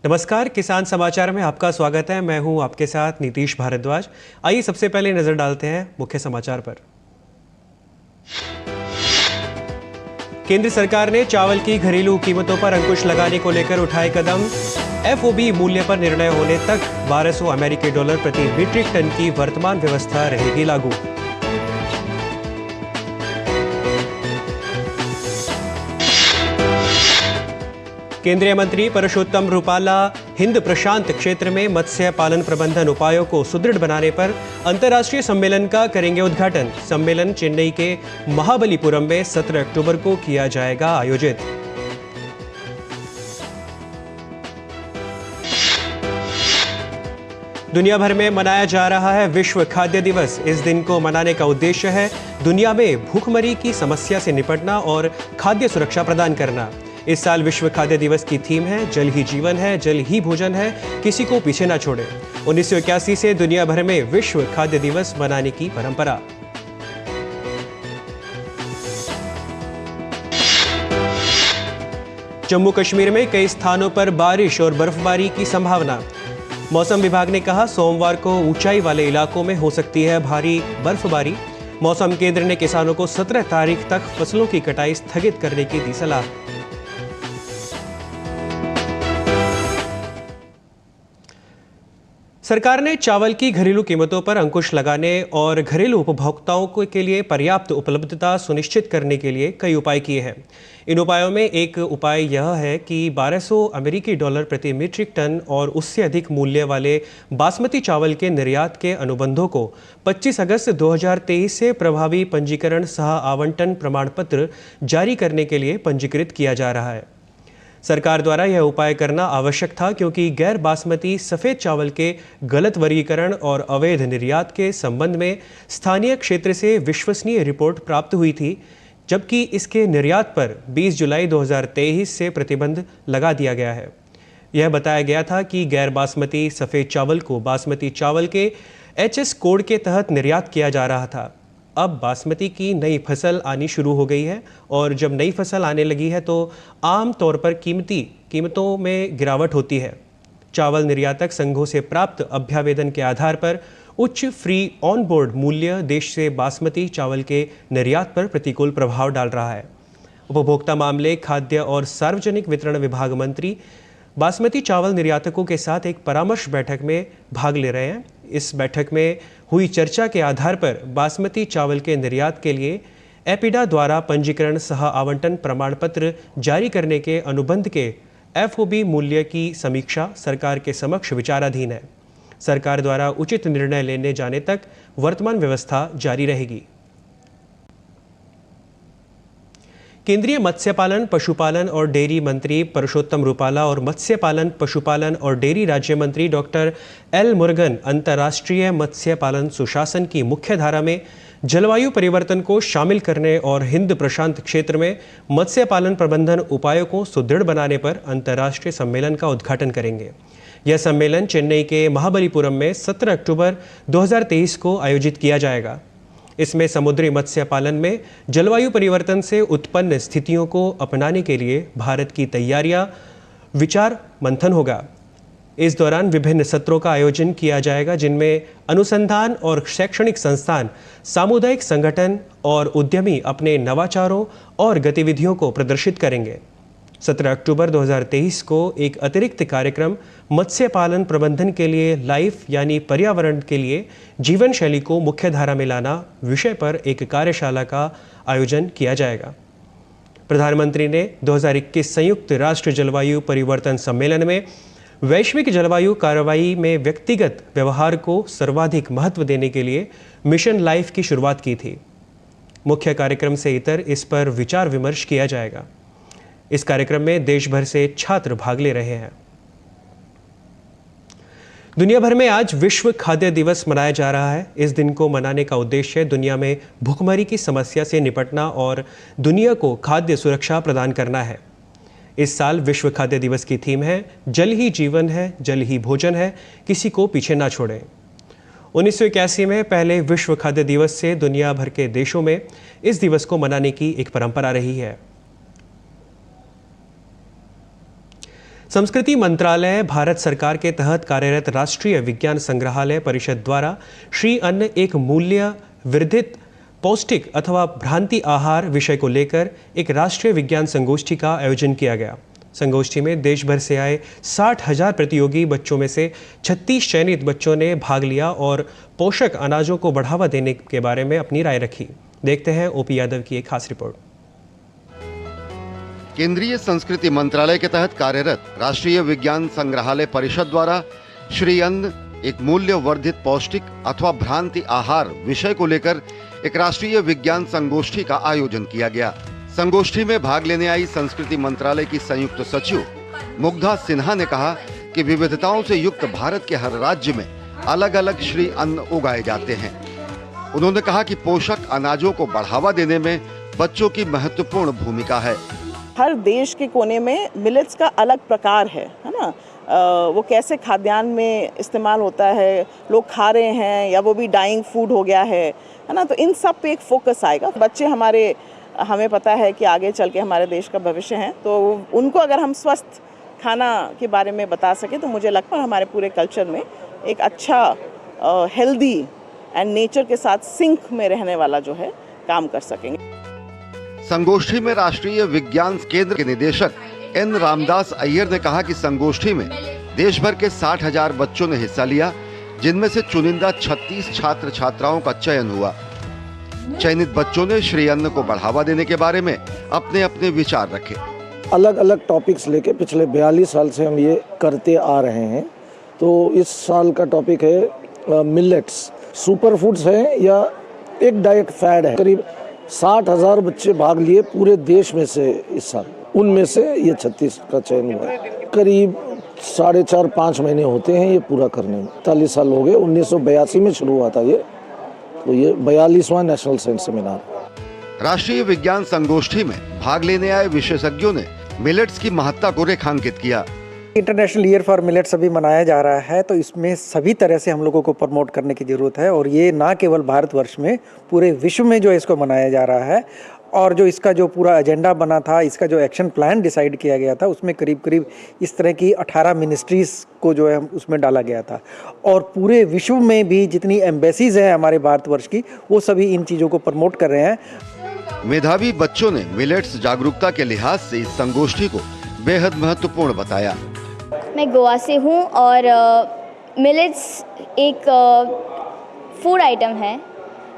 नमस्कार, किसान समाचार में आपका स्वागत है। मैं हूं आपके साथ नीतीश भारद्वाज। आइए सबसे पहले नजर डालते हैं मुख्य समाचार पर। केंद्र सरकार ने चावल की घरेलू कीमतों पर अंकुश लगाने को लेकर उठाए कदम। एफओबी मूल्य पर निर्णय होने तक 1200 अमेरिकी डॉलर प्रति मीट्रिक टन की वर्तमान व्यवस्था रहेगी लागू। केंद्रीय मंत्री परषोत्तम रुपाला हिंद प्रशांत क्षेत्र में मत्स्य पालन प्रबंधन उपायों को सुदृढ़ बनाने पर अंतर्राष्ट्रीय सम्मेलन का करेंगे उद्घाटन। सम्मेलन चेन्नई के महाबलीपुरम में 17 अक्टूबर को किया जाएगा आयोजित। दुनिया भर में मनाया जा रहा है विश्व खाद्य दिवस। इस दिन को मनाने का उद्देश्य है दुनिया में भूखमरी की समस्या से निपटना और खाद्य सुरक्षा प्रदान करना। इस साल विश्व खाद्य दिवस की थीम है जल ही जीवन है, जल ही भोजन है, किसी को पीछे ना छोड़े। 1981 से दुनिया भर में विश्व खाद्य दिवस मनाने की परंपरा। जम्मू कश्मीर में कई स्थानों पर बारिश और बर्फबारी की संभावना। मौसम विभाग ने कहा सोमवार को ऊंचाई वाले इलाकों में हो सकती है भारी बर्फबारी। मौसम केंद्र ने किसानों को 17 तारीख तक फसलों की कटाई स्थगित करने की दी सलाह। सरकार ने चावल की घरेलू कीमतों पर अंकुश लगाने और घरेलू उपभोक्ताओं के लिए पर्याप्त उपलब्धता सुनिश्चित करने के लिए कई उपाय किए हैं। इन उपायों में एक उपाय यह है कि 1200 अमेरिकी डॉलर प्रति मीट्रिक टन और उससे अधिक मूल्य वाले बासमती चावल के निर्यात के अनुबंधों को 25 अगस्त 2023 से प्रभावी पंजीकरण सह आवंटन प्रमाण पत्र जारी करने के लिए पंजीकृत किया जा रहा है। सरकार द्वारा यह उपाय करना आवश्यक था क्योंकि गैर बासमती सफ़ेद चावल के गलत वर्गीकरण और अवैध निर्यात के संबंध में स्थानीय क्षेत्र से विश्वसनीय रिपोर्ट प्राप्त हुई थी, जबकि इसके निर्यात पर 20 जुलाई 2023 से प्रतिबंध लगा दिया गया है। यह बताया गया था कि गैर बासमती सफ़ेद चावल को बासमती चावल के एचएस कोड के तहत निर्यात किया जा रहा था। अब बासमती की नई फसल आनी शुरू हो गई है और जब नई फसल आने लगी है तो आम तौर पर कीमतों में गिरावट होती है। चावल निर्यातक संघों से प्राप्त अभ्यावेदन के आधार पर उच्च फ्री ऑन बोर्ड मूल्य देश से बासमती चावल के निर्यात पर प्रतिकूल प्रभाव डाल रहा है। उपभोक्ता मामले, खाद्य और सार्वजनिक वितरण विभाग मंत्री बासमती चावल निर्यातकों के साथ एक परामर्श बैठक में भाग ले रहे हैं। इस बैठक में हुई चर्चा के आधार पर बासमती चावल के निर्यात के लिए एपिडा द्वारा पंजीकरण सह आवंटन प्रमाण पत्र जारी करने के अनुबंध के एफओबी मूल्य की समीक्षा सरकार के समक्ष विचाराधीन है। सरकार द्वारा उचित निर्णय लेने जाने तक वर्तमान व्यवस्था जारी रहेगी। केंद्रीय मत्स्य पालन, पशुपालन और डेयरी मंत्री परषोत्तम रुपाला और मत्स्य पालन, पशुपालन और डेयरी राज्य मंत्री डॉक्टर एल मुरुगन अंतर्राष्ट्रीय मत्स्य पालन सुशासन की मुख्य धारा में जलवायु परिवर्तन को शामिल करने और हिंद प्रशांत क्षेत्र में मत्स्य पालन प्रबंधन उपायों को सुदृढ़ बनाने पर अंतर्राष्ट्रीय सम्मेलन का उद्घाटन करेंगे। यह सम्मेलन चेन्नई के महाबलीपुरम में 17 अक्टूबर 2023 को आयोजित किया जाएगा। इसमें समुद्री मत्स्य पालन में जलवायु परिवर्तन से उत्पन्न स्थितियों को अपनाने के लिए भारत की तैयारियां विचार मंथन होगा। इस दौरान विभिन्न सत्रों का आयोजन किया जाएगा जिनमें अनुसंधान और शैक्षणिक संस्थान, सामुदायिक संगठन और उद्यमी अपने नवाचारों और गतिविधियों को प्रदर्शित करेंगे। 17 अक्टूबर 2023 को एक अतिरिक्त कार्यक्रम मत्स्य पालन प्रबंधन के लिए लाइफ यानी पर्यावरण के लिए जीवन शैली को मुख्य धारा में लाना विषय पर एक कार्यशाला का आयोजन किया जाएगा। प्रधानमंत्री ने 2021 संयुक्त राष्ट्र जलवायु परिवर्तन सम्मेलन में वैश्विक जलवायु कार्रवाई में व्यक्तिगत व्यवहार को सर्वाधिक महत्व देने के लिए मिशन लाइफ की शुरुआत की थी। मुख्य कार्यक्रम से इतर इस पर विचार विमर्श किया जाएगा। इस कार्यक्रम में देश भर से छात्र भाग ले रहे हैं। दुनिया भर में आज विश्व खाद्य दिवस मनाया जा रहा है। इस दिन को मनाने का उद्देश्य दुनिया में भूखमरी की समस्या से निपटना और दुनिया को खाद्य सुरक्षा प्रदान करना है। इस साल विश्व खाद्य दिवस की थीम है जल ही जीवन है, जल ही भोजन है, किसी को पीछे ना छोड़ें। 1981 में पहले विश्व खाद्य दिवस से दुनिया भर के देशों में इस दिवस को मनाने की एक परंपरा रही है। संस्कृति मंत्रालय भारत सरकार के तहत कार्यरत राष्ट्रीय विज्ञान संग्रहालय परिषद द्वारा श्री अन्न एक मूल्य वर्धित पौष्टिक अथवा भ्रांति आहार विषय को लेकर एक राष्ट्रीय विज्ञान संगोष्ठी का आयोजन किया गया। संगोष्ठी में देश भर से आए 60,000 प्रतियोगी बच्चों में से 36 चयनित बच्चों ने भाग लिया और पोषक अनाजों को बढ़ावा देने के बारे में अपनी राय रखी। देखते हैं ओपी यादव की एक खास रिपोर्ट। केंद्रीय संस्कृति मंत्रालय के तहत कार्यरत राष्ट्रीय विज्ञान संग्रहालय परिषद द्वारा श्री अन्न एक मूल्य वर्धित पौष्टिक अथवा भ्रांति आहार विषय को लेकर एक राष्ट्रीय विज्ञान संगोष्ठी का आयोजन किया गया। संगोष्ठी में भाग लेने आई संस्कृति मंत्रालय की संयुक्त सचिव मुग्धा सिन्हा ने कहा कि विविधताओं से युक्त भारत के हर राज्य में अलग अलग श्री अन्न उगाए जाते हैं। उन्होंने कहा कि पोषक अनाजों को बढ़ावा देने में बच्चों की महत्वपूर्ण भूमिका है। हर देश के कोने में मिलेट्स का अलग प्रकार है ना। वो कैसे खाद्यान्न में इस्तेमाल होता है, लोग खा रहे हैं या वो भी डाइंग फूड हो गया है ना। तो इन सब पे एक फोकस आएगा। बच्चे हमें पता है कि आगे चल के हमारे देश का भविष्य है, तो उनको अगर हम स्वस्थ खाना के बारे में बता सकें तो मुझे लगता है हमारे पूरे कल्चर में एक अच्छा हेल्दी एंड नेचर के साथ सिंक में रहने वाला जो है काम कर सकेंगे। संगोष्ठी में राष्ट्रीय विज्ञान केंद्र के निदेशक एन रामदास अय्यर ने कहा कि संगोष्ठी में देश भर के 60,000 बच्चों ने हिस्सा लिया, जिनमें से चुनिंदा 36 छात्र छात्राओं का चयन हुआ। चयनित बच्चों ने श्री अन्न को बढ़ावा देने के बारे में अपने अपने विचार रखे। अलग अलग टॉपिक्स लेके पिछले 42 साल से हम ये करते आ रहे हैं। तो इस साल का टॉपिक है मिलेट्स, सुपर फूड्स है या एक डाइट फैड है। करीब 60,000 बच्चे भाग लिए पूरे देश में से इस साल, उनमें से ये 36 का चयन हुआ है। करीब 4.5-5 महीने होते हैं ये पूरा करने में। 40 साल हो गए, 1982 में शुरू हुआ था ये, तो ये 42वां नेशनल साइंस सेमिनार। राष्ट्रीय विज्ञान संगोष्ठी में भाग लेने आए विशेषज्ञों ने मिलेट्स की महत्ता को रेखांकित किया। इंटरनेशनल ईयर फॉर मिलेट्स अभी मनाया जा रहा है, तो इसमें सभी तरह से हम लोगों को प्रमोट करने की ज़रूरत है। और ये ना केवल भारतवर्ष में, पूरे विश्व में जो इसको मनाया जा रहा है। और जो इसका जो पूरा एजेंडा बना था, इसका जो एक्शन प्लान डिसाइड किया गया था, उसमें करीब करीब इस तरह की 18 मिनिस्ट्रीज़ को जो है उसमें डाला गया था। और पूरे विश्व में भी जितनी एम्बेसीज हैं हमारे भारतवर्ष की, वो सभी इन चीज़ों को प्रमोट कर रहे हैं। मेधावी बच्चों ने मिलेट्स जागरूकता के लिहाज से इस संगोष्ठी को बेहद महत्वपूर्ण बताया। मैं गोवा से हूँ और मिलेट्स एक फूड आइटम है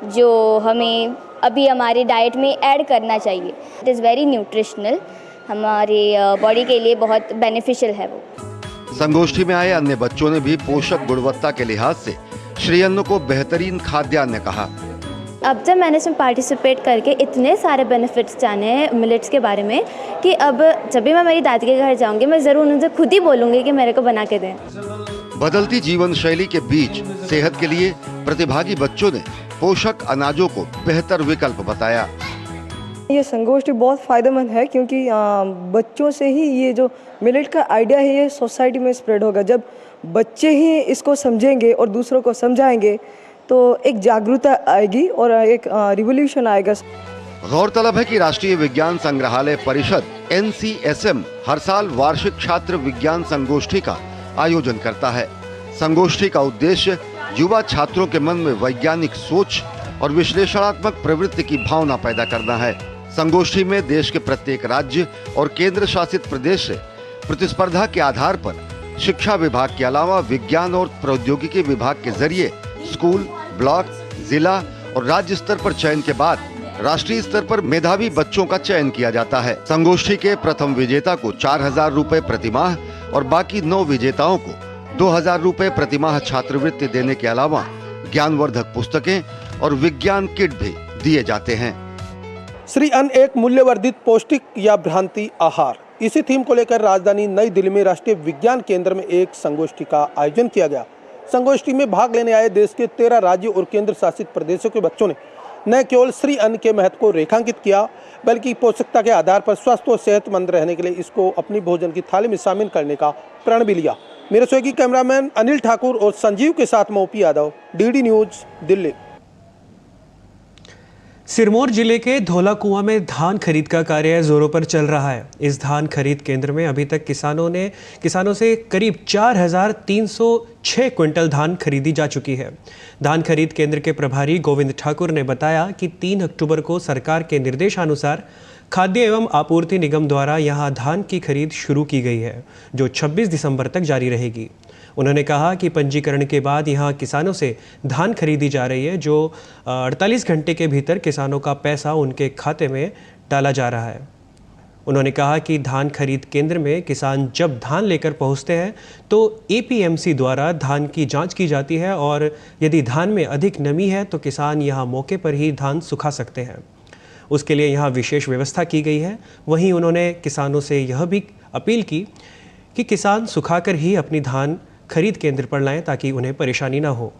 जो हमें अभी हमारे डाइट में ऐड करना चाहिए। इट इज़ वेरी न्यूट्रिशनल, हमारे बॉडी के लिए बहुत बेनिफिशियल है वो। संगोष्ठी में आए अन्य बच्चों ने भी पोषक गुणवत्ता के लिहाज से श्री अन्न को बेहतरीन खाद्यान्न कहा। अब जब मैंने इसमें पार्टिसिपेट करके इतने सारे बेनिफिट्स जाने हैं मिलेट्स के बारे में कि अब जब भी मैं मेरी दादी के घर जाऊंगी मैं ज़रूर उनसे खुद ही बोलूँगी कि मेरे को बना के दें। बदलती जीवन शैली के बीच सेहत के लिए प्रतिभागी बच्चों ने पोषक अनाजों को बेहतर विकल्प बताया। ये संगोष्ठी बहुत फ़ायदेमंद है क्योंकि बच्चों से ही ये जो मिलेट का आइडिया है ये सोसाइटी में स्प्रेड होगा। जब बच्चे ही इसको समझेंगे और दूसरों को समझाएंगे तो एक जागरूकता आएगी और एक रिवॉल्यूशन आएगा। गौरतलब है कि राष्ट्रीय विज्ञान संग्रहालय परिषद NCSM हर साल वार्षिक छात्र विज्ञान संगोष्ठी का आयोजन करता है। संगोष्ठी का उद्देश्य युवा छात्रों के मन में वैज्ञानिक सोच और विश्लेषणात्मक प्रवृत्ति की भावना पैदा करना है। संगोष्ठी में देश के प्रत्येक राज्य और केंद्र शासित प्रदेश से प्रतिस्पर्धा के आधार पर शिक्षा विभाग के अलावा विज्ञान और प्रौद्योगिकी विभाग के जरिए स्कूल, ब्लॉक, जिला और राज्य स्तर पर चयन के बाद राष्ट्रीय स्तर पर मेधावी बच्चों का चयन किया जाता है। संगोष्ठी के प्रथम विजेता को 4,000 रुपए प्रतिमाह और बाकी 9 विजेताओं को 2,000 रुपए प्रतिमाह छात्रवृत्ति देने के अलावा ज्ञानवर्धक पुस्तकें और विज्ञान किट भी दिए जाते हैं। श्री अन्न एक मूल्यवर्धित पौष्टिक या भ्रांति आहार, इसी थीम को लेकर राजधानी नई दिल्ली में राष्ट्रीय विज्ञान केंद्र में एक संगोष्ठी का आयोजन किया गया। संगोष्ठी में भाग लेने आए देश के 13 राज्यों और केंद्र शासित प्रदेशों के बच्चों ने न केवल श्री अन्न के महत्व को रेखांकित किया, बल्कि पोषकता के आधार पर स्वस्थ और सेहतमंद रहने के लिए इसको अपनी भोजन की थाली में शामिल करने का प्रण भी लिया। मेरे सहयोगी कैमरामैन अनिल ठाकुर और संजीव के साथ मैं OP Yadav, DD news, Delhi. Sirmaur जिले के धौला कुआं में धान खरीद का कार्य जोरों पर चल रहा है। इस धान खरीद केंद्र में अभी तक किसानों से करीब 4,306 क्विंटल धान खरीदी जा चुकी है। धान खरीद केंद्र के प्रभारी गोविंद ठाकुर ने बताया कि 3 अक्टूबर को सरकार के निर्देशानुसार खाद्य एवं आपूर्ति निगम द्वारा यहां धान की खरीद शुरू की गई है, जो 26 दिसंबर तक जारी रहेगी। उन्होंने कहा कि पंजीकरण के बाद यहां किसानों से धान खरीदी जा रही है, जो 48 घंटे के भीतर किसानों का पैसा उनके खाते में डाला जा रहा है। उन्होंने कहा कि धान खरीद केंद्र में किसान जब धान लेकर पहुंचते हैं तो एपीएमसी द्वारा धान की जांच की जाती है और यदि धान में अधिक नमी है तो किसान यहां मौके पर ही धान सुखा सकते हैं। उसके लिए यहाँ विशेष व्यवस्था की गई है। वहीं उन्होंने किसानों से यह भी अपील की कि किसान सुखाकर ही अपनी धान खरीद केंद्र पर लाएं ताकि उन्हें परेशानी ना हो।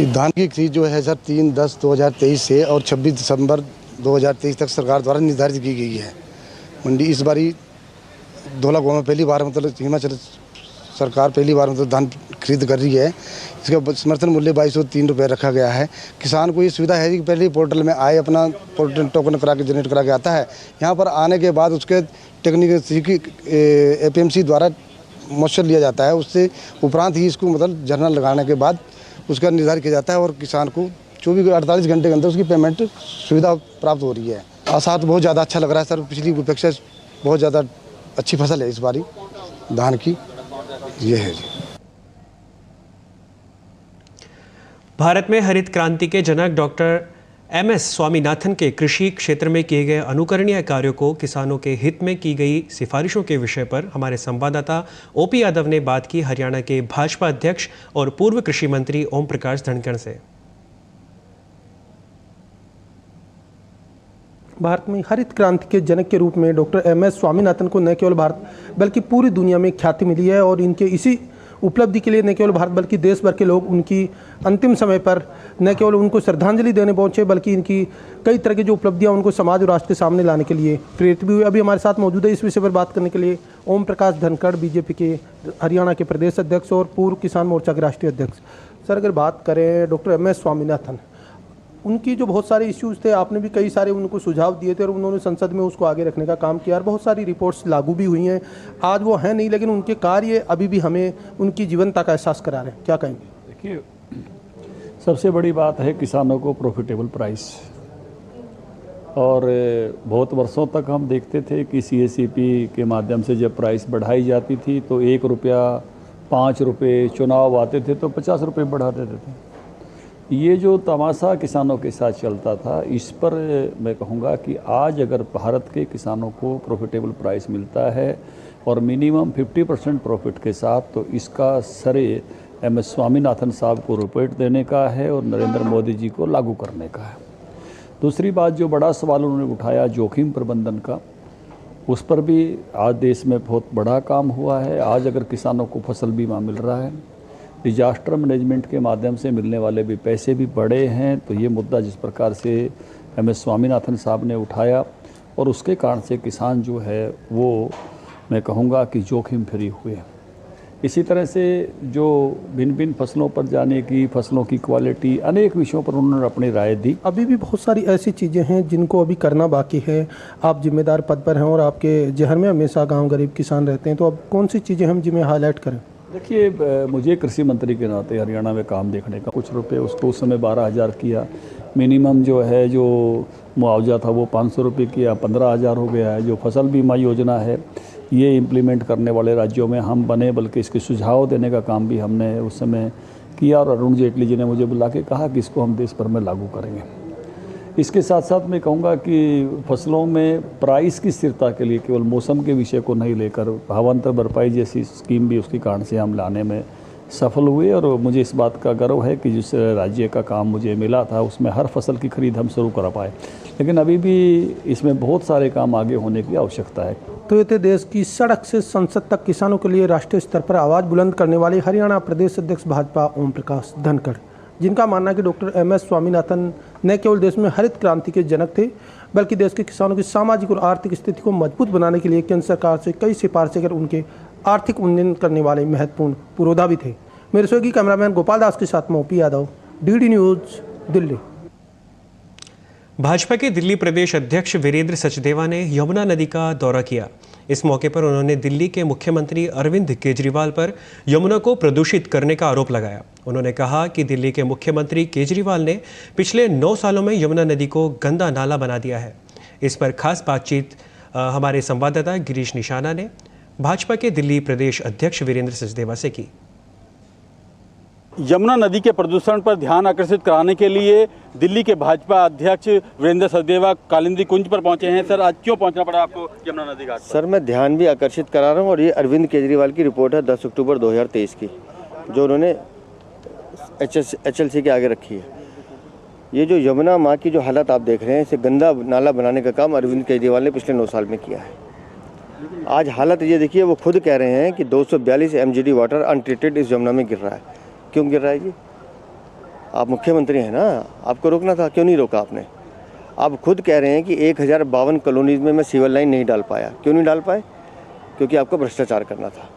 धान की खरीद जो है सर 3/10/2023 से और 26 दिसंबर 2023 तक सरकार द्वारा निर्धारित की गई है। मंडी इस बारी धौला कुआं में पहली बार हिमाचल सरकार पहली बार धान खरीद कर रही है। इसका समर्थन मूल्य 2203 रुपये रखा गया है। किसान को ये सुविधा है कि पहले पोर्टल में आए, अपना पोर्टल टोकन करा के जनरेट करा के आता है। यहाँ पर आने के बाद उसके टेक्निकल एपीएमसी द्वारा मॉइस्चर लिया जाता है। उससे उपरांत ही इसको जर्नल लगाने के बाद उसका निर्धारित किया जाता है और किसान को 48 घंटे के अंदर उसकी पेमेंट सुविधा प्राप्त हो रही है। आसात बहुत ज़्यादा अच्छा लग रहा है सर। पिछली अपेक्षा बहुत ज़्यादा अच्छी फसल है इस बारी धान की। ये है जी। भारत में हरित क्रांति के जनक डॉक्टर MS स्वामीनाथन के कृषि क्षेत्र में किए गए अनुकरणीय कार्यों को किसानों के हित में की गई सिफारिशों के विषय पर हमारे संवाददाता OP यादव ने बात की हरियाणा के भाजपा अध्यक्ष और पूर्व कृषि मंत्री ओम प्रकाश धनखड़ से। भारत में हरित क्रांति के जनक के रूप में डॉक्टर MS स्वामीनाथन को न केवल भारत बल्कि पूरी दुनिया में ख्याति मिली है और इनके इसी उपलब्धि के लिए न केवल भारत बल्कि देश भर के लोग उनकी अंतिम समय पर न केवल उनको श्रद्धांजलि देने पहुंचे बल्कि इनकी कई तरह की जो उपलब्धियां उनको समाज और राष्ट्र के सामने लाने के लिए प्रेरित भी हुए। अभी हमारे साथ मौजूद है इस विषय पर बात करने के लिए ओम प्रकाश धनखड़, बीजेपी के हरियाणा के प्रदेश अध्यक्ष और पूर्व किसान मोर्चा के राष्ट्रीय अध्यक्ष। सर, अगर बात करें डॉक्टर MS स्वामीनाथन, उनकी जो बहुत सारे इश्यूज़ थे, आपने भी कई सारे उनको सुझाव दिए थे और उन्होंने संसद में उसको आगे रखने का काम किया और बहुत सारी रिपोर्ट्स लागू भी हुई हैं। आज वो हैं नहीं, लेकिन उनके कार्य अभी भी हमें उनकी जीवंतता का एहसास करा रहे हैं। क्या कहेंगे? देखिए, सबसे बड़ी बात है किसानों को प्रॉफिटेबल प्राइस। और बहुत वर्षों तक हम देखते थे कि CACP के माध्यम से जब प्राइस बढ़ाई जाती थी तो 1 रुपया 5 रुपये, चुनाव आते थे तो 50 रुपये बढ़ा देते थे। ये जो तमाशा किसानों के साथ चलता था, इस पर मैं कहूँगा कि आज अगर भारत के किसानों को प्रॉफिटेबल प्राइस मिलता है और मिनिमम 50% प्रॉफिट के साथ, तो इसका श्रेय MS स्वामीनाथन साहब को रिपोर्ट देने का है और नरेंद्र मोदी जी को लागू करने का है। दूसरी बात, जो बड़ा सवाल उन्होंने उठाया जोखिम प्रबंधन का, उस पर भी आज देश में बहुत बड़ा काम हुआ है। आज अगर किसानों को फसल बीमा मिल रहा है, डिजास्टर मैनेजमेंट के माध्यम से मिलने वाले भी पैसे भी बड़े हैं, तो ये मुद्दा जिस प्रकार से MS स्वामीनाथन साहब ने उठाया और उसके कारण से किसान जो है वो मैं कहूँगा कि जोखिम फ्री हुए। इसी तरह से जो भिन्न भिन्न फसलों पर जाने की, फसलों की क्वालिटी, अनेक विषयों पर उन्होंने अपनी राय दी। अभी भी बहुत सारी ऐसी चीज़ें हैं जिनको अभी करना बाकी है। आप जिम्मेदार पद पर हैं और आपके जहर में हमेशा गाँव गरीब किसान रहते हैं, तो अब कौन सी चीज़ें हम जिन्हें हाईलाइट करें? देखिए, मुझे कृषि मंत्री के नाते हरियाणा में काम देखने का, कुछ रुपए उसको उस समय 12,000 किया। मिनिमम जो है जो मुआवजा था वो 500 रुपये किया, 15,000 हो गया है। जो फसल बीमा योजना है ये इम्प्लीमेंट करने वाले राज्यों में हम बने, बल्कि इसके सुझाव देने का काम भी हमने उस समय किया और अरुण जेटली जी ने मुझे बुला के कहा कि इसको हम देश भर में लागू करेंगे। इसके साथ साथ मैं कहूँगा कि फसलों में प्राइस की स्थिरता के लिए केवल मौसम के विषय को नहीं लेकर भावांतर भरपाई जैसी स्कीम भी उसके कारण से हम लाने में सफल हुए। और मुझे इस बात का गर्व है कि जिस राज्य का काम मुझे मिला था उसमें हर फसल की खरीद हम शुरू करा पाए, लेकिन अभी भी इसमें बहुत सारे काम आगे होने की आवश्यकता है। तो ये थे देश की सड़क से संसद तक किसानों के लिए राष्ट्रीय स्तर पर आवाज़ बुलंद करने वाले हरियाणा प्रदेश अध्यक्ष भाजपा ओम प्रकाश धनखड़, जिनका मानना है कि डॉक्टर MS स्वामीनाथन न केवल देश में हरित क्रांति के जनक थे, बल्कि देश के किसानों की सामाजिक और आर्थिक स्थिति को मजबूत बनाने के लिए केंद्र सरकार से कई सिफारिशें कर उनके आर्थिक उन्नयन करने वाले महत्वपूर्ण पुरोधा भी थे। मेरे सहयोगी कैमरामैन गोपाल दास के साथ मैं OP Yadav, DD news, Delhi. Bhajpa के दिल्ली प्रदेश अध्यक्ष वीरेंद्र सचदेवा ने यमुना नदी का दौरा किया। इस मौके पर उन्होंने दिल्ली के मुख्यमंत्री अरविंद केजरीवाल पर यमुना को प्रदूषित करने का आरोप लगाया। उन्होंने कहा कि दिल्ली के मुख्यमंत्री केजरीवाल ने पिछले 9 सालों में यमुना नदी को गंदा नाला बना दिया है। इस पर खास बातचीत हमारे संवाददाता गिरीश निशाना ने भाजपा के दिल्ली प्रदेश अध्यक्ष वीरेंद्र सचदेवा से की। यमुना नदी के प्रदूषण पर ध्यान आकर्षित कराने के लिए दिल्ली के भाजपा अध्यक्ष वीरेंद्र सचदेवा कालिंदी कुंज पर पहुंचे हैं। सर, आज क्यों पहुंचना पड़ा आपको यमुना नदी घाट पर? सर, मैं ध्यान भी आकर्षित करा रहा हूं और ये अरविंद केजरीवाल की रिपोर्ट है 10 अक्टूबर 2023 की, जो उन्होंने HLC के आगे रखी है। ये जो यमुना माँ की जो हालत आप देख रहे हैं, इसे गंदा नाला बनाने का काम अरविंद केजरीवाल ने पिछले 9 साल में किया है। आज हालत ये देखिए, वो खुद कह रहे हैं कि 242 MGD वाटर अनट्रीटेड इस यमुना में गिर रहा है। क्यों गिर रहा है जी? आप मुख्यमंत्री हैं ना, आपको रोकना था, क्यों नहीं रोका आपने? आप खुद कह रहे हैं कि 1052 कॉलोनीज़ में मैं सीवर लाइन नहीं डाल पाया। क्यों नहीं डाल पाए? क्योंकि आपको भ्रष्टाचार करना था।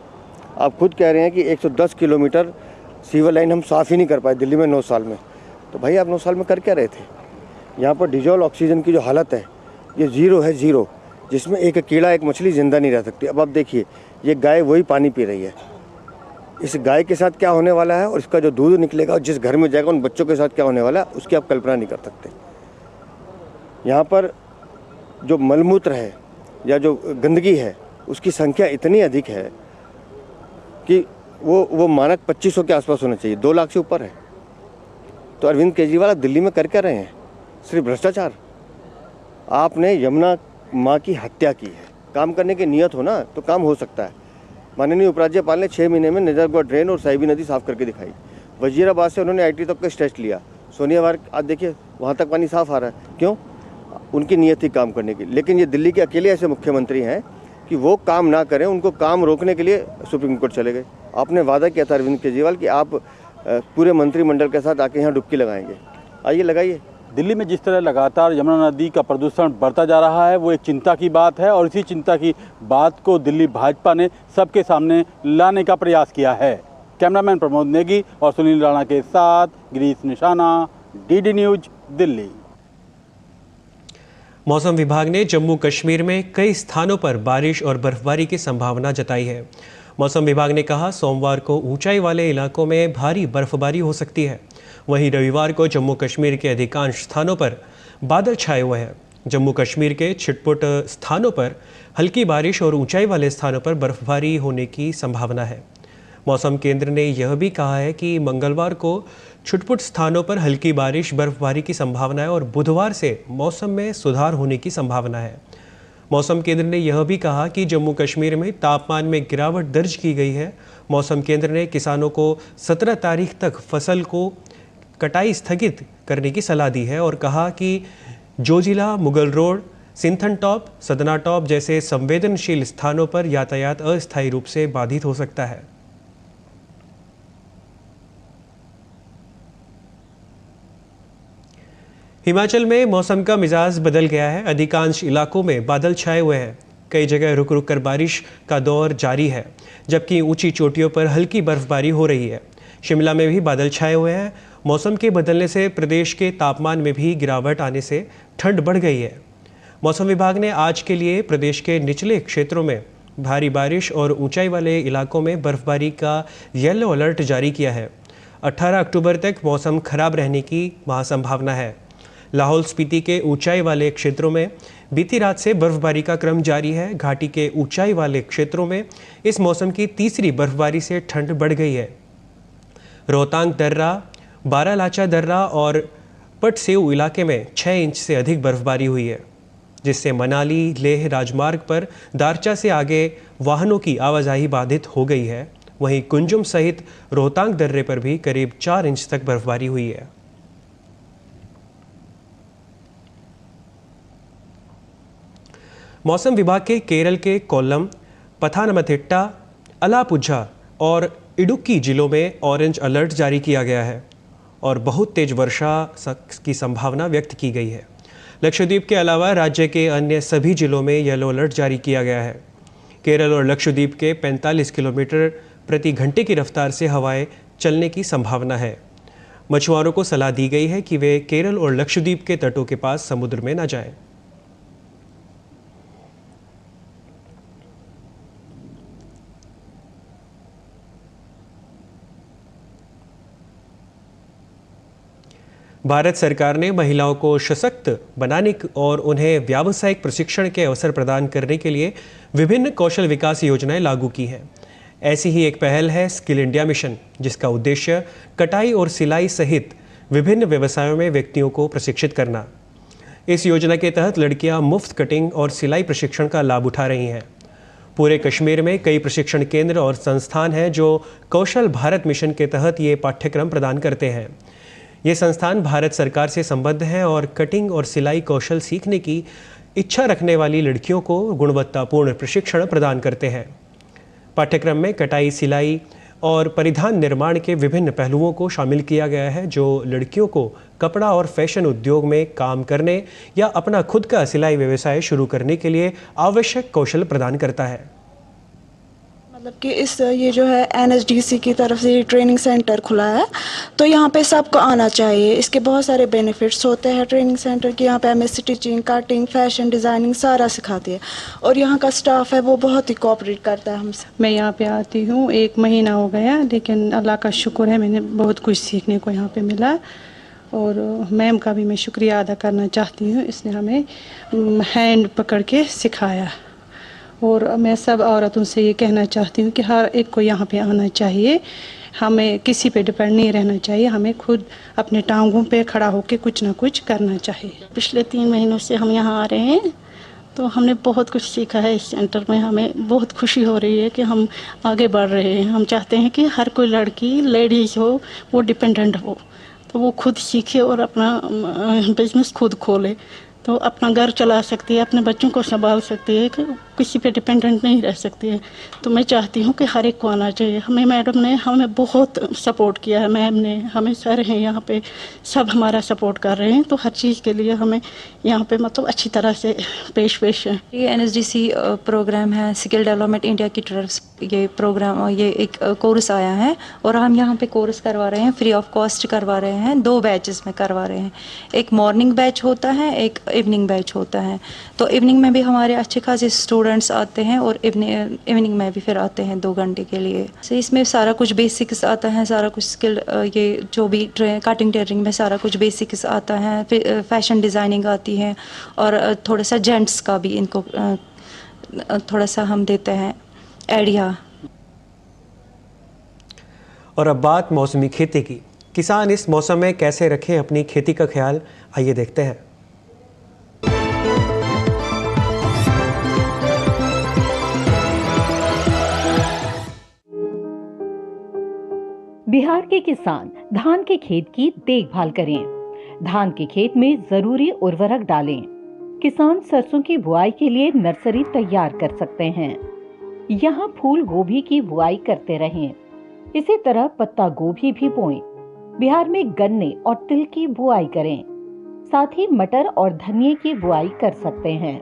आप खुद कह रहे हैं कि 110 किलोमीटर सीवर लाइन हम साफ़ ही नहीं कर पाए दिल्ली में 9 साल में। तो भाई, आप 9 साल में कर क्या रहे थे? यहाँ पर डिजॉल्व ऑक्सीजन की जो हालत है, ये ज़ीरो है, ज़ीरो, जिसमें एक कीड़ा, एक मछली ज़िंदा नहीं रह सकती। अब आप देखिए, ये गाय वही पानी पी रही है। इस गाय के साथ क्या होने वाला है और इसका जो दूध निकलेगा और जिस घर में जाएगा उन बच्चों के साथ क्या होने वाला है, उसकी आप कल्पना नहीं कर सकते। यहाँ पर जो मलमूत्र है या जो गंदगी है, उसकी संख्या इतनी अधिक है कि वो मानक 2500 के आसपास होना चाहिए, 2 लाख से ऊपर है। तो अरविंद केजरीवाल दिल्ली में कर क्या रहे हैं? सिर्फ भ्रष्टाचार। आपने यमुना माँ की हत्या की है। काम करने की नीयत हो ना तो काम हो सकता है। माननीय उपराज्यपाल ने 6 महीने में निजरगढ़ ड्रेन और साहिबी नदी साफ करके दिखाई। वजीराबाद से उन्होंने IT तक का स्टेस्ट लिया। सोनियावार आज देखिए, वहाँ तक पानी साफ आ रहा है। क्यों? उनकी नीयत थी काम करने की। लेकिन ये दिल्ली के अकेले ऐसे मुख्यमंत्री हैं कि वो काम ना करें, उनको काम रोकने के लिए सुप्रीम कोर्ट चले गए। आपने वादा किया था अरविंद केजरीवाल कि आप पूरे मंत्रिमंडल के साथ आके यहाँ डुबकी लगाएंगे। आइए, लगाइए। दिल्ली में जिस तरह लगातार यमुना नदी का प्रदूषण बढ़ता जा रहा है, वो एक चिंता की बात है और इसी चिंता की बात को दिल्ली भाजपा ने सबके सामने लाने का प्रयास किया है। कैमरामैन प्रमोद नेगी और सुनील राणा के साथ गिरीश निशाना, DD न्यूज, दिल्ली। मौसम विभाग ने जम्मू कश्मीर में कई स्थानों पर बारिश और बर्फबारी की संभावना जताई है। मौसम विभाग ने कहा, सोमवार को ऊंचाई वाले इलाकों में भारी बर्फबारी हो सकती है। वहीं रविवार को जम्मू कश्मीर के अधिकांश स्थानों पर बादल छाए हुए हैं। जम्मू कश्मीर के छिटपुट स्थानों पर हल्की बारिश और ऊंचाई वाले स्थानों पर बर्फबारी होने की संभावना है। मौसम केंद्र ने यह भी कहा है कि मंगलवार को छिटपुट स्थानों पर हल्की बारिश बर्फबारी की संभावना है और बुधवार से मौसम में सुधार होने की संभावना है। मौसम केंद्र ने यह भी कहा कि जम्मू कश्मीर में तापमान में गिरावट दर्ज की गई है। मौसम केंद्र ने किसानों को 17 तारीख तक फसल को कटाई स्थगित करने की सलाह दी है और कहा कि Zojila, Mughal road, Sinthan top, Sadna top जैसे संवेदनशील स्थानों पर यातायात अस्थायी रूप से बाधित हो सकता है। हिमाचल में मौसम का मिजाज बदल गया है। अधिकांश इलाकों में बादल छाए हुए हैं। कई जगह रुक रुक कर बारिश का दौर जारी है, जबकि ऊंची चोटियों पर हल्की बर्फबारी हो रही है। शिमला में भी बादल छाए हुए हैं। मौसम के बदलने से प्रदेश के तापमान में भी गिरावट आने से ठंड बढ़ गई है। मौसम विभाग ने आज के लिए प्रदेश के निचले क्षेत्रों में भारी बारिश और ऊंचाई वाले इलाकों में बर्फबारी का येलो अलर्ट जारी किया है। 18 अक्टूबर तक मौसम खराब रहने की वहाँ संभावना है। लाहौल स्पीति के ऊंचाई वाले क्षेत्रों में बीती रात से बर्फबारी का क्रम जारी है। घाटी के ऊंचाई वाले क्षेत्रों में इस मौसम की तीसरी बर्फबारी से ठंड बढ़ गई है। रोहतांग दर्रा, बारालाचा दर्रा और पटसेऊ इलाके में 6 इंच से अधिक बर्फबारी हुई है, जिससे मनाली लेह राजमार्ग पर दारचा से आगे वाहनों की आवाजाही बाधित हो गई है। वहीं कुंजुम सहित रोहतांग दर्रे पर भी करीब 4 इंच तक बर्फबारी हुई है। मौसम विभाग के केरल के कोल्लम, पथानमथिट्टा, अलापुझा और इडुक्की जिलों में ऑरेंज अलर्ट जारी किया गया है और बहुत तेज वर्षा की संभावना व्यक्त की गई है। लक्षद्वीप के अलावा राज्य के अन्य सभी जिलों में येलो अलर्ट जारी किया गया है। केरल और लक्षद्वीप के 45 किलोमीटर प्रति घंटे की रफ्तार से हवाएं चलने की संभावना है। मछुआरों को सलाह दी गई है कि वे केरल और लक्षद्वीप के तटों के पास समुद्र में न जाएं। भारत सरकार ने महिलाओं को सशक्त बनाने और उन्हें व्यावसायिक प्रशिक्षण के अवसर प्रदान करने के लिए विभिन्न कौशल विकास योजनाएं लागू की हैं। ऐसी ही एक पहल है स्किल इंडिया मिशन, जिसका उद्देश्य कटाई और सिलाई सहित विभिन्न व्यवसायों में व्यक्तियों को प्रशिक्षित करना। इस योजना के तहत लड़कियां मुफ्त कटिंग और सिलाई प्रशिक्षण का लाभ उठा रही हैं। पूरे कश्मीर में कई प्रशिक्षण केंद्र और संस्थान हैं जो कौशल भारत मिशन के तहत ये पाठ्यक्रम प्रदान करते हैं। ये संस्थान भारत सरकार से संबद्ध हैं और कटिंग और सिलाई कौशल सीखने की इच्छा रखने वाली लड़कियों को गुणवत्तापूर्ण प्रशिक्षण प्रदान करते हैं। पाठ्यक्रम में कटाई, सिलाई और परिधान निर्माण के विभिन्न पहलुओं को शामिल किया गया है, जो लड़कियों को कपड़ा और फैशन उद्योग में काम करने या अपना खुद का सिलाई व्यवसाय शुरू करने के लिए आवश्यक कौशल प्रदान करता है। मतलब कि ये जो है NSDC की तरफ से ट्रेनिंग सेंटर खुला है, तो यहाँ पे सबको आना चाहिए। इसके बहुत सारे बेनिफिट्स होते हैं ट्रेनिंग सेंटर के। यहाँ पे हमें स्टिचिंग, कटिंग, फैशन डिज़ाइनिंग सारा सिखाती है और यहाँ का स्टाफ है वो बहुत ही कोऑपरेट करता है हमसे। मैं यहाँ पे आती हूँ 1 महीना हो गया, लेकिन अल्लाह का शुक्र है मैंने बहुत कुछ सीखने को यहाँ पे मिला और मैम का भी मैं शुक्रिया अदा करना चाहती हूँ। इसने हमें हैंड पकड़ के सिखाया और मैं सब औरतों से ये कहना चाहती हूँ कि हर एक को यहाँ पे आना चाहिए। हमें किसी पे डिपेंड नहीं रहना चाहिए, हमें खुद अपने टांगों पे खड़ा होकर कुछ ना कुछ करना चाहिए। पिछले 3 महीनों से हम यहाँ आ रहे हैं तो हमने बहुत कुछ सीखा है इस सेंटर में। हमें बहुत खुशी हो रही है कि हम आगे बढ़ रहे हैं। हम चाहते हैं कि हर कोई लड़की, लेडीज़ हो, वो डिपेंडेंट हो, तो वो खुद सीखे और अपना बिजनेस खुद खोले, तो अपना घर चला सकती है, अपने बच्चों को संभाल सकती है, किसी पे डिपेंडेंट नहीं रह सकती है। तो मैं चाहती हूँ कि हर एक को आना चाहिए। हमें मैडम ने हमें बहुत सपोर्ट किया है, मैम ने, हमें सर हैं यहाँ पे, सब हमारा सपोर्ट कर रहे हैं। तो हर चीज़ के लिए हमें यहाँ पे मतलब अच्छी तरह से पेश है। ये NSDC प्रोग्राम है, स्किल डेवलपमेंट इंडिया की तरफ से ये प्रोग्राम, ये एक कोर्स आया है और हम यहाँ पे कोर्स करवा रहे हैं, फ्री ऑफ कॉस्ट करवा रहे हैं। 2 बैचेस में करवा रहे हैं, एक मॉर्निंग बैच होता है, एक इवनिंग बैच होता है। तो इवनिंग में भी हमारे अच्छे खासे स्टूडेंट्स आते हैं और इवनिंग में भी फिर आते हैं 2 घंटे के लिए। तो इसमें सारा कुछ बेसिक्स आता है, सारा कुछ स्किल, ये जो भी कटिंग टेलरिंग में सारा कुछ बेसिक्स आता है, फिर फैशन डिज़ाइनिंग आती है और थोड़ा सा जेंट्स का भी इनको थोड़ा सा हम देते हैं आइडिया। और अब बात मौसमी खेती की। किसान इस मौसम में कैसे रखें अपनी खेती का ख्याल, आइए देखते हैं। बिहार के किसान धान के खेत की देखभाल करें। धान के खेत में जरूरी उर्वरक डालें। किसान सरसों की बुआई के लिए नर्सरी तैयार कर सकते हैं। यहाँ फूल गोभी की बुआई करते रहें। इसी तरह पत्ता गोभी भी बोएं। बिहार में गन्ने और तिल की बुआई करें। साथ ही मटर और धनिये की बुआई कर सकते हैं।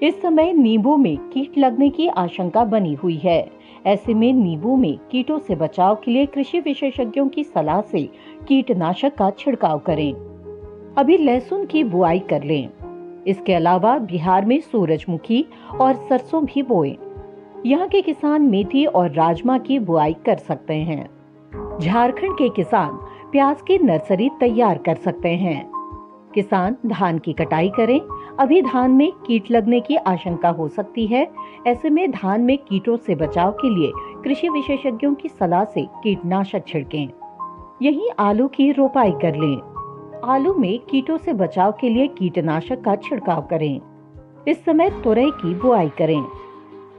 इस समय नींबू में कीट लगने की आशंका बनी हुई है। ऐसे में नींबू में कीटों से बचाव के लिए कृषि विशेषज्ञों की सलाह से कीटनाशक का छिड़काव करें। अभी लहसुन की बुआई कर लें। इसके अलावा बिहार में सूरजमुखी और सरसों भी बोएं। यहाँ के किसान मेथी और राजमा की बुआई कर सकते हैं। झारखंड के किसान प्याज की नर्सरी तैयार कर सकते हैं। किसान धान की कटाई करें। अभी धान में कीट लगने की आशंका हो सकती है। ऐसे में धान में कीटों से बचाव के लिए कृषि विशेषज्ञों की सलाह से कीटनाशक छिड़कें। यहीं आलू की रोपाई कर लें। आलू में कीटों से बचाव के लिए कीटनाशक का छिड़काव करें। इस समय तुरई की बुआई करें।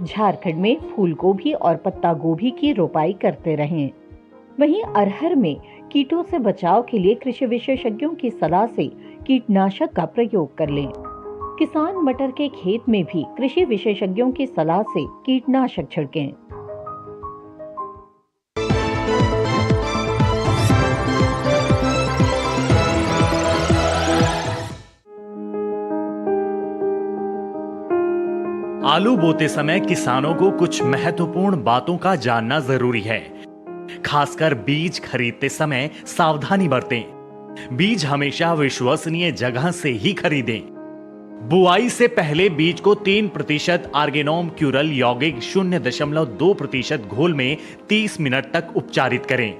झारखंड में फूल गोभी और पत्ता गोभी की रोपाई करते रहें। वहीं अरहर में कीटों से बचाव के लिए कृषि विशेषज्ञों की सलाह से कीटनाशक का प्रयोग कर लें। किसान मटर के खेत में भी कृषि विशेषज्ञों की सलाह से कीटनाशक छिड़कें। आलू बोते समय किसानों को कुछ महत्वपूर्ण बातों का जानना जरूरी है। खासकर बीज खरीदते समय सावधानी बरतें। बीज हमेशा विश्वसनीय जगह से ही खरीदें। बुआई से पहले बीज को 3% आर्गेनोम क्यूरल यौगिक 0.2% घोल में 30 मिनट तक उपचारित करें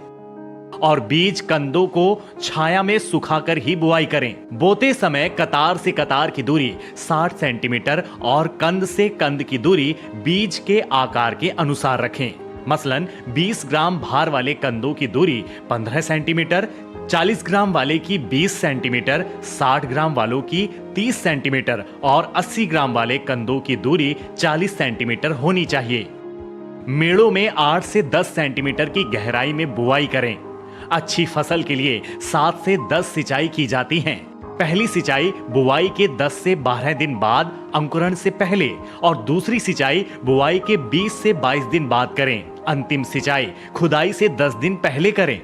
और बीज कंदों को छाया में सुखाकर ही बुआई करें। बोते समय कतार से कतार की दूरी 60 सेंटीमीटर और कंद से कंद की दूरी बीज के आकार के अनुसार रखें। मसलन 20 ग्राम भार वाले कंदों की दूरी 15 सेंटीमीटर, 40 ग्राम वाले की 20 सेंटीमीटर, 60 ग्राम वालों की 30 सेंटीमीटर और 80 ग्राम वाले कंदों की दूरी 40 सेंटीमीटर होनी चाहिए। मेड़ों में 8 से 10 सेंटीमीटर की गहराई में बुआई करें। अच्छी फसल के लिए 7 से 10 सिंचाई की जाती हैं। पहली सिंचाई बुआई के 10 से 12 दिन बाद अंकुरण से पहले और दूसरी सिंचाई बुआई के 20 से 22 दिन बाद करें। अंतिम सिंचाई खुदाई से 10 दिन पहले करें।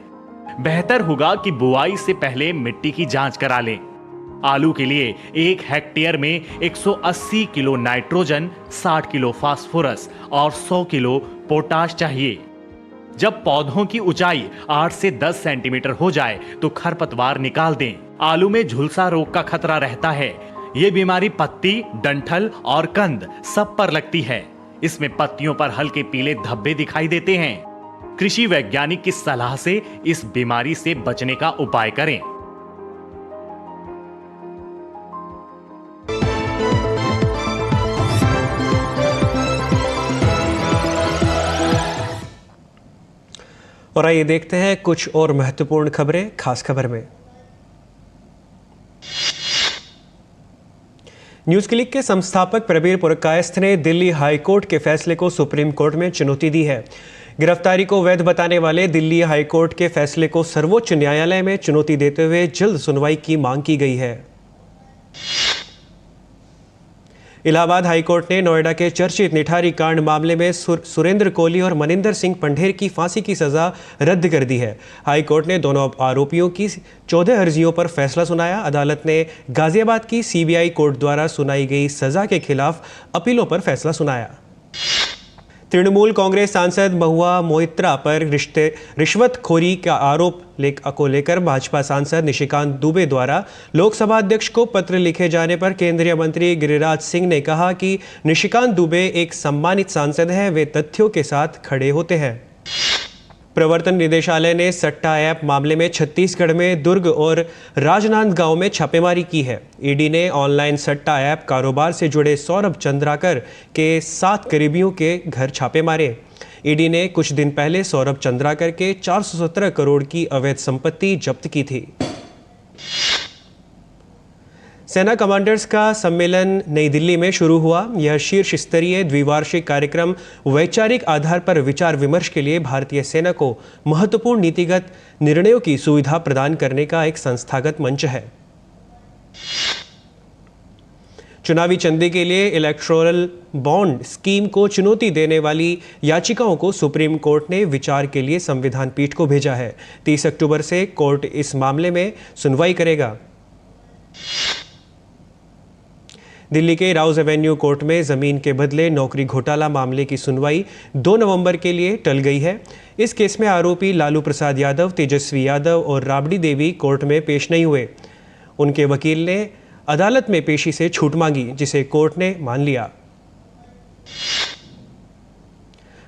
बेहतर होगा कि बुआई से पहले मिट्टी की जांच करा लें। आलू के लिए 1 हेक्टेयर में 180 किलो नाइट्रोजन, 60 किलो फास्फोरस और 100 किलो पोटाश चाहिए। जब पौधों की ऊंचाई 8 से 10 सेंटीमीटर हो जाए तो खरपतवार निकाल दें। आलू में झुलसा रोग का खतरा रहता है। ये बीमारी पत्ती, डंठल और कंद सब पर लगती है। इसमें पत्तियों पर हल्के पीले धब्बे दिखाई देते हैं। कृषि वैज्ञानिक की सलाह से इस बीमारी से बचने का उपाय करें। और आइए देखते हैं कुछ और महत्वपूर्ण खबरें खास खबर में। न्यूज़ क्लिक के संस्थापक प्रबीर पुरकायस्थ ने दिल्ली हाई कोर्ट के फैसले को सुप्रीम कोर्ट में चुनौती दी है। गिरफ्तारी को वैध बताने वाले दिल्ली हाई कोर्ट के फैसले को सर्वोच्च न्यायालय में चुनौती देते हुए जल्द सुनवाई की मांग की गई है। इलाहाबाद हाईकोर्ट ने नोएडा के चर्चित निठारी कांड मामले में सुरेंद्र कोहली और मनिंदर सिंह पंढेर की फांसी की सजा रद्द कर दी है। हाईकोर्ट ने दोनों आरोपियों की 14 अर्जियों पर फैसला सुनाया। अदालत ने गाजियाबाद की सीबीआई कोर्ट द्वारा सुनाई गई सजा के खिलाफ अपीलों पर फैसला सुनाया। तृणमूल कांग्रेस सांसद महुआ मोइत्रा पर रिश्वतखोरी का आरोप को लेकर भाजपा सांसद निशिकांत दुबे द्वारा लोकसभा अध्यक्ष को पत्र लिखे जाने पर केंद्रीय मंत्री गिरिराज सिंह ने कहा कि निशिकांत दुबे एक सम्मानित सांसद हैं, वे तथ्यों के साथ खड़े होते हैं। प्रवर्तन निदेशालय ने सट्टा ऐप मामले में छत्तीसगढ़ में दुर्ग और राजनांदगांव में छापेमारी की है। ईडी ने ऑनलाइन सट्टा ऐप कारोबार से जुड़े सौरभ चंद्राकर के 7 करीबियों के घर छापे मारे। ईडी ने कुछ दिन पहले सौरभ चंद्राकर के 417 करोड़ की अवैध संपत्ति जब्त की थी। सेना कमांडर्स का सम्मेलन नई दिल्ली में शुरू हुआ। यह शीर्ष स्तरीय द्विवार्षिक कार्यक्रम वैचारिक आधार पर विचार विमर्श के लिए भारतीय सेना को महत्वपूर्ण नीतिगत निर्णयों की सुविधा प्रदान करने का एक संस्थागत मंच है। चुनावी चंदे के लिए इलेक्टोरल बॉन्ड स्कीम को चुनौती देने वाली याचिकाओं को सुप्रीम कोर्ट ने विचार के लिए संविधान पीठ को भेजा है। 30 अक्टूबर से कोर्ट इस मामले में सुनवाई करेगा। दिल्ली के राउज एवेन्यू कोर्ट में जमीन के बदले नौकरी घोटाला मामले की सुनवाई 2 नवंबर के लिए टल गई है। इस केस में आरोपी लालू प्रसाद यादव, तेजस्वी यादव और राबड़ी देवी कोर्ट में पेश नहीं हुए। उनके वकील ने अदालत में पेशी से छूट मांगी, जिसे कोर्ट ने मान लिया।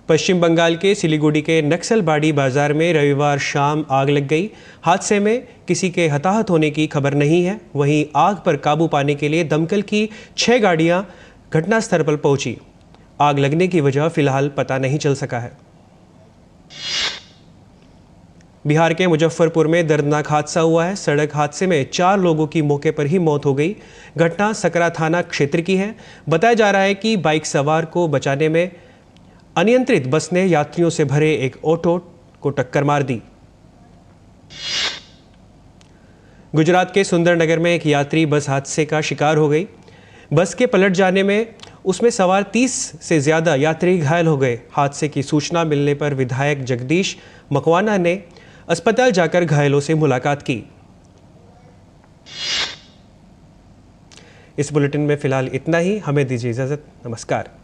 पश्चिम बंगाल के सिलीगुड़ी के नक्सलबाड़ी बाजार में रविवार शाम आग लग गई। हादसे में किसी के हताहत होने की खबर नहीं है। वहीं आग पर काबू पाने के लिए दमकल की 6 गाड़ियां घटनास्थल पर पहुंची। आग लगने की वजह फिलहाल पता नहीं चल सका है। बिहार के मुजफ्फरपुर में दर्दनाक हादसा हुआ है। सड़क हादसे में 4 लोगों की मौके पर ही मौत हो गई। घटना सकरा थाना क्षेत्र की है। बताया जा रहा है कि बाइक सवार को बचाने में अनियंत्रित बस ने यात्रियों से भरे एक ऑटो को टक्कर मार दी। गुजरात के सुंदरनगर में एक यात्री बस हादसे का शिकार हो गई। बस के पलट जाने में उसमें सवार 30 से ज्यादा यात्री घायल हो गए। हादसे की सूचना मिलने पर विधायक जगदीश मकवाना ने अस्पताल जाकर घायलों से मुलाकात की। इस बुलेटिन में फिलहाल इतना ही। हमें दीजिए इजाजत। नमस्कार।